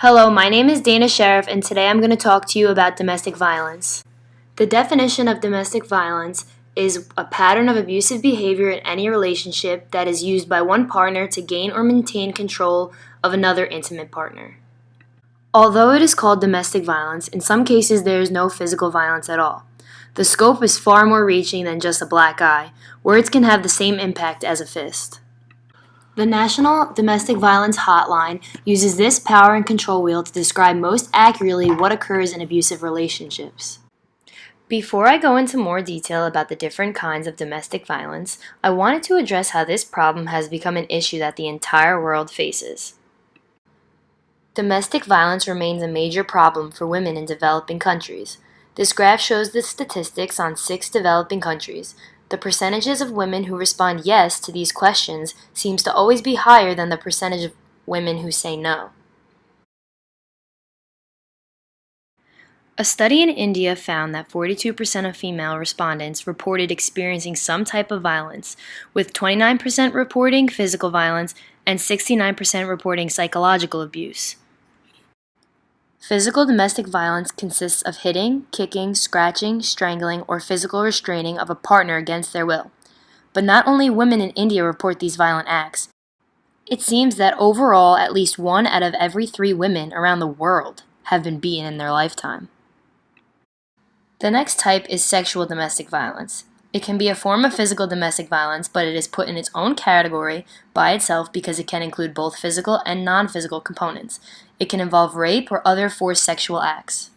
Hello, my name is Dana Sheriff, and today I'm going to talk to you about domestic violence. The definition of domestic violence is a pattern of abusive behavior in any relationship that is used by one partner to gain or maintain control of another intimate partner. Although it is called domestic violence, in some cases there is no physical violence at all. The scope is far more reaching than just a black eye. Words can have the same impact as a fist. The National Domestic Violence Hotline uses this power and control wheel to describe most accurately what occurs in abusive relationships. Before I go into more detail about the different kinds of domestic violence, I wanted to address how this problem has become an issue that the entire world faces. Domestic violence remains a major problem for women in developing countries. This graph shows the statistics on 6 developing countries. The percentages of women who respond yes to these questions seems to always be higher than the percentage of women who say no. A study in India found that 42% of female respondents reported experiencing some type of violence, with 29% reporting physical violence and 69% reporting psychological abuse. Physical domestic violence consists of hitting, kicking, scratching, strangling, or physical restraining of a partner against their will. But not only women in India report these violent acts. It seems that overall, at least 1 out of every 3 women around the world have been beaten in their lifetime. The next type is sexual domestic violence. It can be a form of physical domestic violence, but it is put in its own category by itself because it can include both physical and non-physical components. It can involve rape or other forced sexual acts.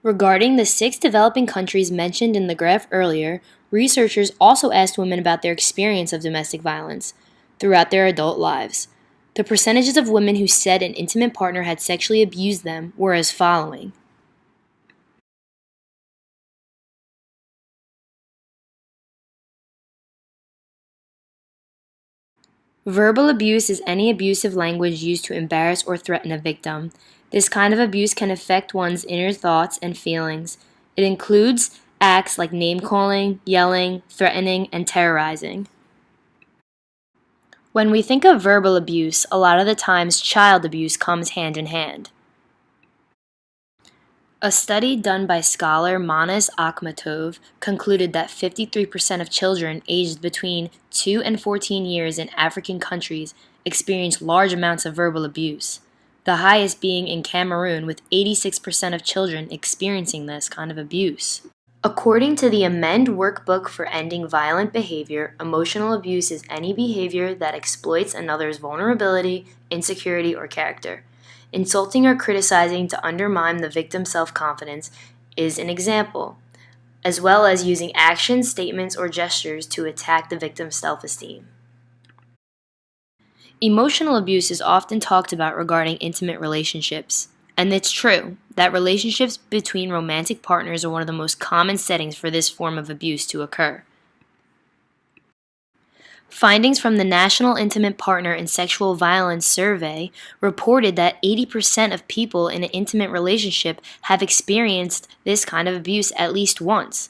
Regarding the 6 developing countries mentioned in the graph earlier, researchers also asked women about their experience of domestic violence throughout their adult lives. The percentages of women who said an intimate partner had sexually abused them were as following. Verbal abuse is any abusive language used to embarrass or threaten a victim. This kind of abuse can affect one's inner thoughts and feelings. It includes acts like name-calling, yelling, threatening, and terrorizing. When we think of verbal abuse, a lot of the times child abuse comes hand in hand. A study done by scholar Manas Akhmatov concluded that 53% of children aged between 2 and 14 years in African countries experience large amounts of verbal abuse, the highest being in Cameroon with 86% of children experiencing this kind of abuse. According to the Amend Workbook for Ending Violent Behavior, emotional abuse is any behavior that exploits another's vulnerability, insecurity, or character. Insulting or criticizing to undermine the victim's self-confidence is an example, as well as using actions, statements, or gestures to attack the victim's self-esteem. Emotional abuse is often talked about regarding intimate relationships, and it's true that relationships between romantic partners are one of the most common settings for this form of abuse to occur. Findings from the National Intimate Partner and Sexual Violence Survey reported that 80% of people in an intimate relationship have experienced this kind of abuse at least once.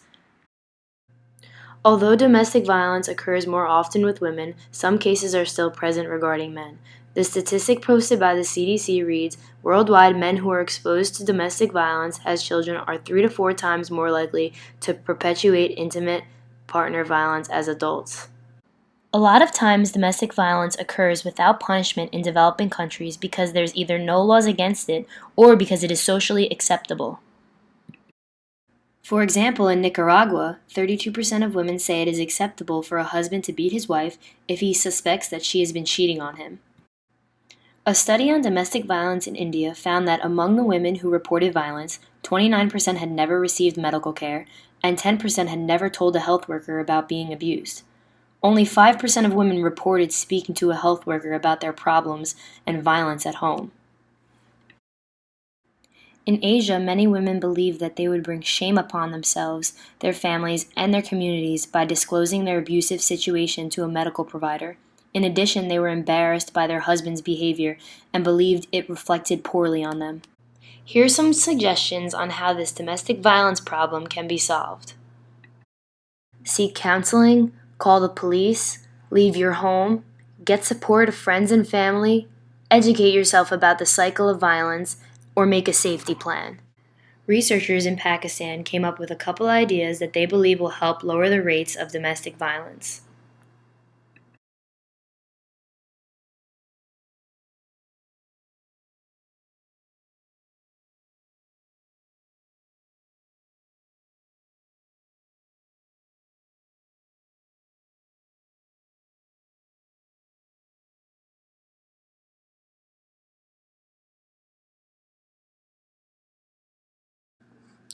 Although domestic violence occurs more often with women, some cases are still present regarding men. The statistic posted by the CDC reads, worldwide, men who are exposed to domestic violence as children are 3 to 4 times more likely to perpetuate intimate partner violence as adults. A lot of times domestic violence occurs without punishment in developing countries because there's either no laws against it or because it is socially acceptable. For example, in Nicaragua, 32% of women say it is acceptable for a husband to beat his wife if he suspects that she has been cheating on him. A study on domestic violence in India found that among the women who reported violence, 29% had never received medical care and 10% had never told a health worker about being abused. Only 5% of women reported speaking to a health worker about their problems and violence at home. In Asia, many women believed that they would bring shame upon themselves, their families, and their communities by disclosing their abusive situation to a medical provider. In addition, they were embarrassed by their husband's behavior and believed it reflected poorly on them. Here are some suggestions on how this domestic violence problem can be solved. Seek counseling, call the police, leave your home, get support of friends and family, educate yourself about the cycle of violence, or make a safety plan. Researchers in Pakistan came up with a couple ideas that they believe will help lower the rates of domestic violence.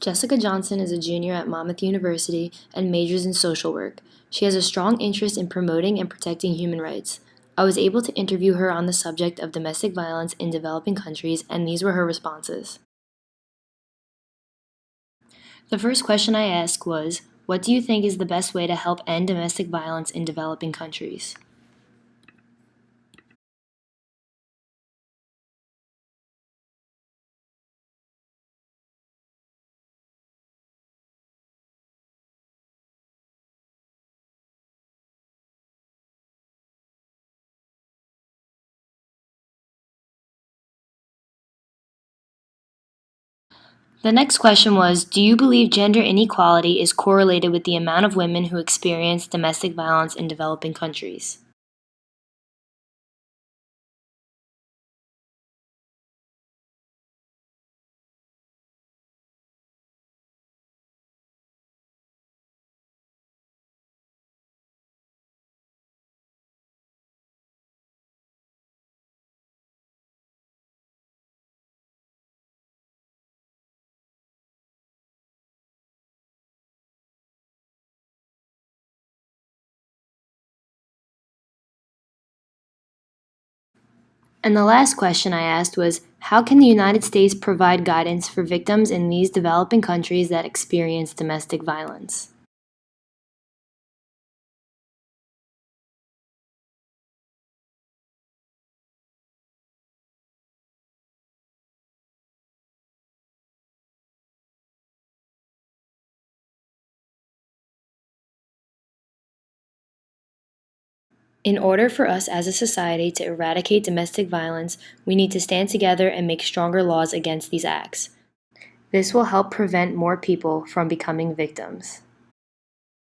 Jessica Johnson is a junior at Monmouth University and majors in social work. She has a strong interest in promoting and protecting human rights. I was able to interview her on the subject of domestic violence in developing countries, and these were her responses. The first question I asked was, what do you think is the best way to help end domestic violence in developing countries? The next question was, do you believe gender inequality is correlated with the amount of women who experience domestic violence in developing countries? And the last question I asked was, how can the United States provide guidance for victims in these developing countries that experience domestic violence? In order for us as a society to eradicate domestic violence, we need to stand together and make stronger laws against these acts. This will help prevent more people from becoming victims.